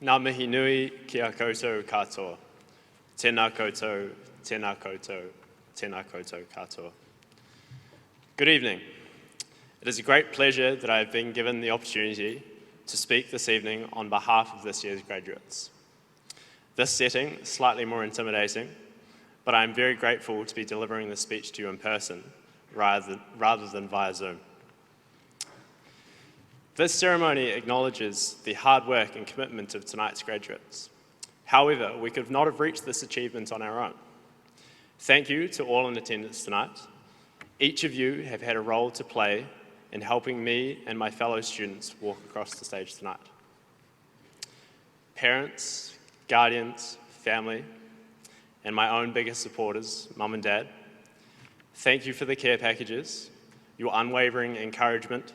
Ngā mihi nui ki a koutou katoa. Tēnā koutou, tēnā koutou, tēnā koutou katoa. Good evening. It is a great pleasure that I have been given the opportunity to speak this evening on behalf of this year's graduates. This setting is slightly more intimidating, but I am very grateful to be delivering this speech to you in person rather than via Zoom. This ceremony acknowledges the hard work and commitment of tonight's graduates. However, we could not have reached this achievement on our own. Thank you to all in attendance tonight. Each of you have had a role to play in helping me and my fellow students walk across the stage tonight. Parents, guardians, family, and my own biggest supporters, Mum and Dad, thank you for the care packages, your unwavering encouragement,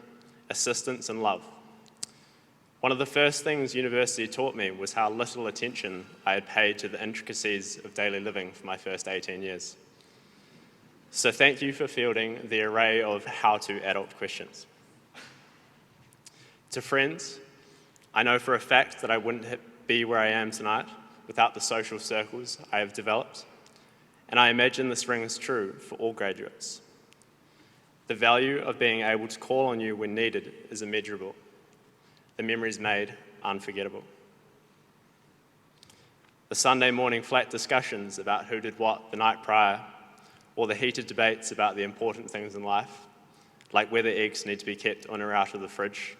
assistance and love. One of the first things university taught me was how little attention I had paid to the intricacies of daily living for my first 18 years. So thank you for fielding the array of how-to adult questions. To friends, I know for a fact that I wouldn't be where I am tonight without the social circles I have developed, and I imagine this rings true for all graduates. The value of being able to call on you when needed is immeasurable. The memories made unforgettable. The Sunday morning flat discussions about who did what the night prior, or the heated debates about the important things in life, like whether eggs need to be kept on or out of the fridge,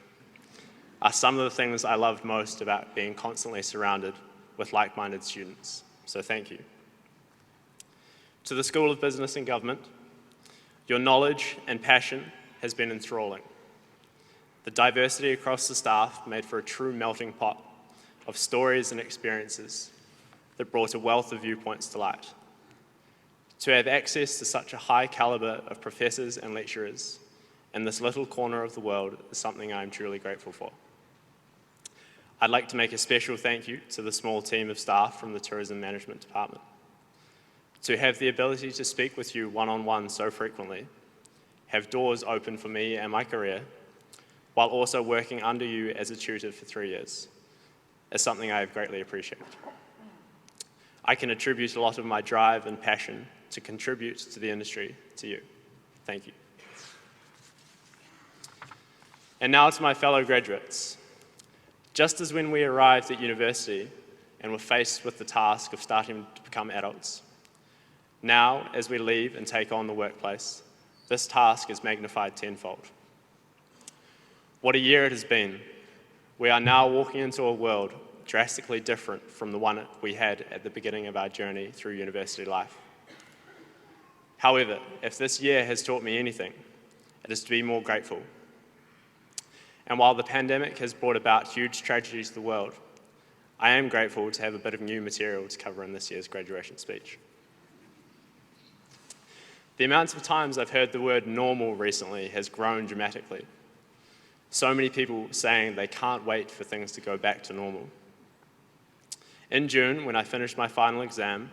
are some of the things I loved most about being constantly surrounded with like-minded students. So thank you. To the School of Business and Government, your knowledge and passion has been enthralling. The diversity across the staff made for a true melting pot of stories and experiences that brought a wealth of viewpoints to light. To have access to such a high calibre of professors and lecturers in this little corner of the world is something I am truly grateful for. I'd like to make a special thank you to the small team of staff from the Tourism Management Department. To have the ability to speak with you one-on-one so frequently, have doors open for me and my career, while also working under you as a tutor for 3 years, is something I have greatly appreciated. I can attribute a lot of my drive and passion to contribute to the industry to you. Thank you. And now to my fellow graduates. Just as when we arrived at university and were faced with the task of starting to become adults, now, as we leave and take on the workplace, this task is magnified tenfold. What a year it has been. We are now walking into a world drastically different from the one we had at the beginning of our journey through university life. However, if this year has taught me anything, it is to be more grateful. And while the pandemic has brought about huge tragedies to the world, I am grateful to have a bit of new material to cover in this year's graduation speech. The amount of times I've heard the word normal recently has grown dramatically. So many people saying they can't wait for things to go back to normal. In June, when I finished my final exam,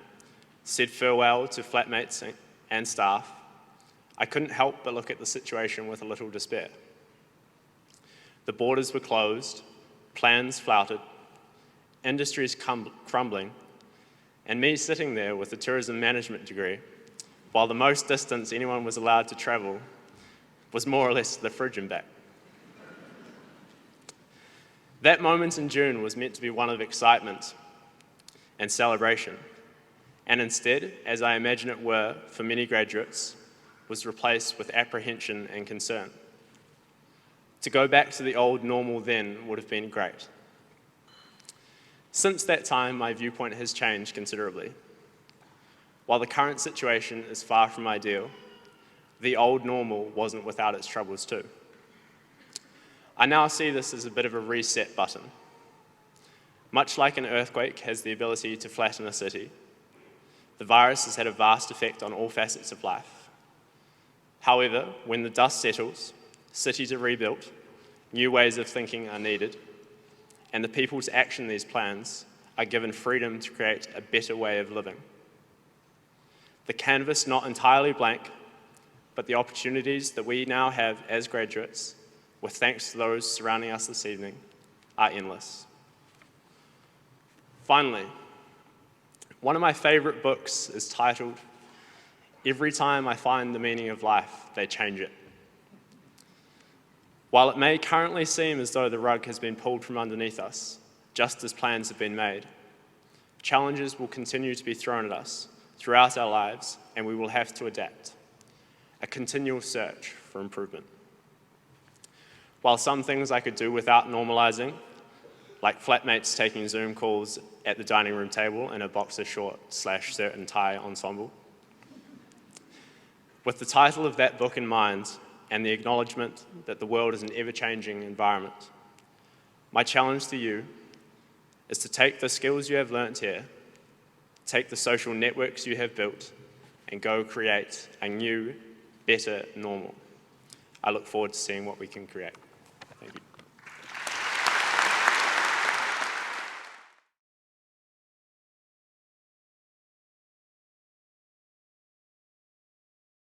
said farewell to flatmates and staff, I couldn't help but look at the situation with a little despair. The borders were closed, plans flouted, industries crumbling, and me sitting there with a tourism management degree, while the most distance anyone was allowed to travel was more or less the fridge and back. That moment in June was meant to be one of excitement and celebration, and instead, as I imagine it were for many graduates, was replaced with apprehension and concern. To go back to the old normal then would have been great. Since that time, my viewpoint has changed considerably. While the current situation is far from ideal, the old normal wasn't without its troubles too. I now see this as a bit of a reset button. Much like an earthquake has the ability to flatten a city, the virus has had a vast effect on all facets of life. However, when the dust settles, cities are rebuilt, new ways of thinking are needed, and the people to action these plans are given freedom to create a better way of living. The canvas not entirely blank, but the opportunities that we now have as graduates, with thanks to those surrounding us this evening, are endless. Finally, one of my favorite books is titled, "Every Time I Find the Meaning of Life, They Change It." While it may currently seem as though the rug has been pulled from underneath us, just as plans have been made, challenges will continue to be thrown at us throughout our lives, and we will have to adapt. A continual search for improvement. While some things I could do without normalizing, like flatmates taking Zoom calls at the dining room table in a boxer short/shirt and tie ensemble. With the title of that book in mind and the acknowledgement that the world is an ever-changing environment, my challenge to you is to take the skills you have learnt here, take the social networks you have built, and go create a new, better normal. I look forward to seeing what we can create. Thank you.